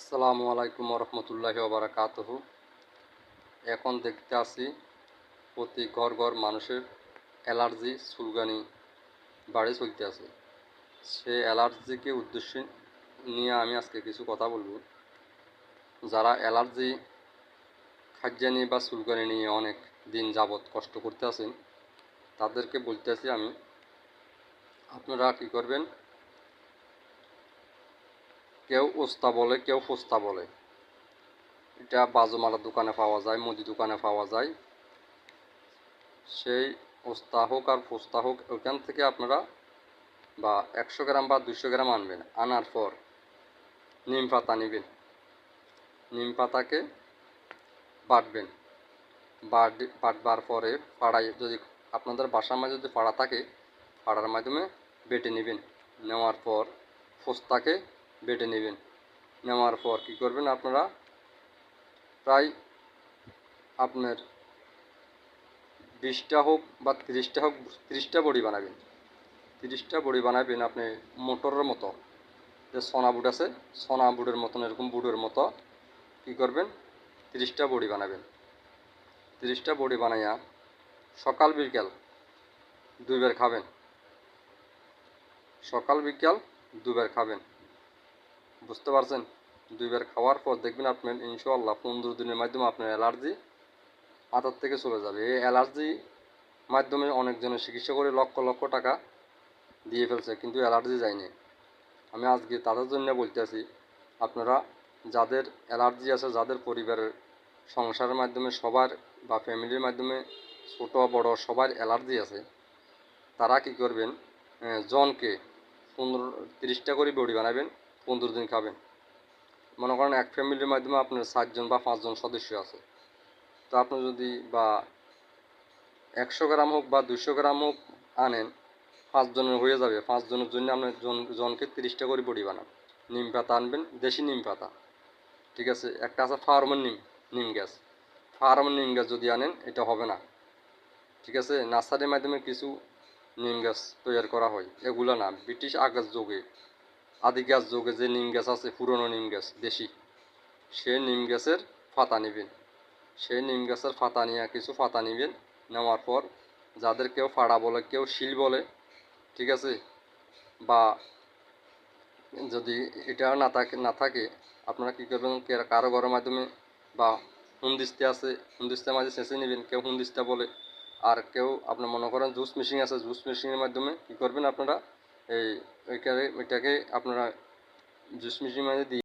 আসসালামু আলাইকুম রহমতুল্লাহি ওবারাকাতুহু। এখন দেখতে আসি প্রতি ঘর ঘর মানুষের অ্যালার্জি চুলকানি বাড়ে চলতে আছে। সে অ্যালার্জিকে উদ্দেশ্য নিয়ে আমি আজকে কিছু কথা বলবো। যারা অ্যালার্জি খাদ্যানি বা চুলকানি নিয়ে অনেক দিন যাবৎ কষ্ট করতে আছেন, তাদেরকে বলতে আছি আমি, আপনারা কী করবেন, কেউ ওস্তা বলে, কেউ ফোস্তা বলে। এটা বাজুমালার দোকানে পাওয়া যায়, মুদি দোকানে পাওয়া যায়। সেই ওস্তা হোক আর ফোস্তা হোক, ওখান থেকে আপনারা বা 100 গ্রাম বা 200 গ্রাম আনবেন। আনার পর নিম পাতা নেবেন, নিম পাতাকে বাটবেন। বাটবার পরে ফাড়াই, যদি আপনাদের বাসার মাঝে যদি ফাড়া থাকে, ফাড়ার মাধ্যমে বেটে নেবেন। নেওয়ার পর ফোস্তাকে বেটে নেবেন। নেওয়ার পর কী করবেন, আপনারা প্রায় আপনার 20টা হোক বা 30টা হোক, 30টা বড়ি বানাবেন। 30টা বড়ি বানাবেন আপনি মোটরের মতো, যে সোনা বুট আছে, সোনা বুটের মতন, এরকম বুটের মতো কী করবেন, 30টা বড়ি বানাবেন। 30টা বড়ি বানাইয়া সকাল বিকাল 2 বার খাবেন। সকাল বিকাল 2 বার খাবেন, বুঝতে পারছেন? 2 বার খাওয়ার পর দেখবেন আপনার ইনশাআল্লাহ 15 দিনের মাধ্যমে আপনার অ্যালার্জি মাথার থেকে চলে যাবে। এই অ্যালার্জি মাধ্যমে অনেকজনের চিকিৎসা করে লক্ষ লক্ষ টাকা দিয়ে ফেলছে, কিন্তু অ্যালার্জি যায়নি। আমি আজকে তাদের জন্য বলতে আছি, আপনারা যাদের অ্যালার্জি আছে, যাদের পরিবারের সংসারের মাধ্যমে সবার বা ফ্যামিলির মাধ্যমে ছোট বড় সবার অ্যালার্জি আছে, তারা কি করবেন, জনকে 30টা করে বড়ি বানাবেন, 15 দিন খাবেন। মনে করেন এক ফ্যামিলির মাধ্যমে আপনার 4 জন বা 5 জন সদস্য আছে, তো আপনি যদি বা 100 গ্রাম হোক বা 200 গ্রাম হোক আনেন, 5 জনের হয়ে যাবে। 5 জনের জন্য আপনার জনকে 30টা করে বড়ি বানান। নিম পাতা আনবেন, দেশি নিম পাতা, ঠিক আছে? একটা আছে ফার্মের নিম গাছ। ফার্মের নিম গাছ যদি আনেন, এটা হবে না, ঠিক আছে? নার্সারির মাধ্যমে কিছু নিম গাছ তৈরি করা হয়, এগুলো না। ব্রিটিশ আগের যুগে, আদি গাছ যুগে যে নিম গাছ আছে, পুরনো নিম গাছ দেশি, সেই নিম গাছের পাতা নেবেন। সেই নিম গাছের পাতা নিয়ে কিছু পাতা নেবেন। নেওয়ার পর যাদের কেউ ফাড়া বলে, কেউ শিল বলে, ঠিক আছে? বা যদি এটা না থাকে আপনারা কী করবেন, কারো ঘরের মাধ্যমে বা হুন্দিস্তে আছে, হুন্দিস্তার মাঝে ছেঁচে নেবেন। কেউ হুন্দিস্তা বলে, আর কেউ আপনার মনে করেন জুস মেশিন আছে, জুস মেশিনের মাধ্যমে কী করবেন আপনারা, ওইটাকে আপনারা জুস মেশিনের মাঝে দিয়ে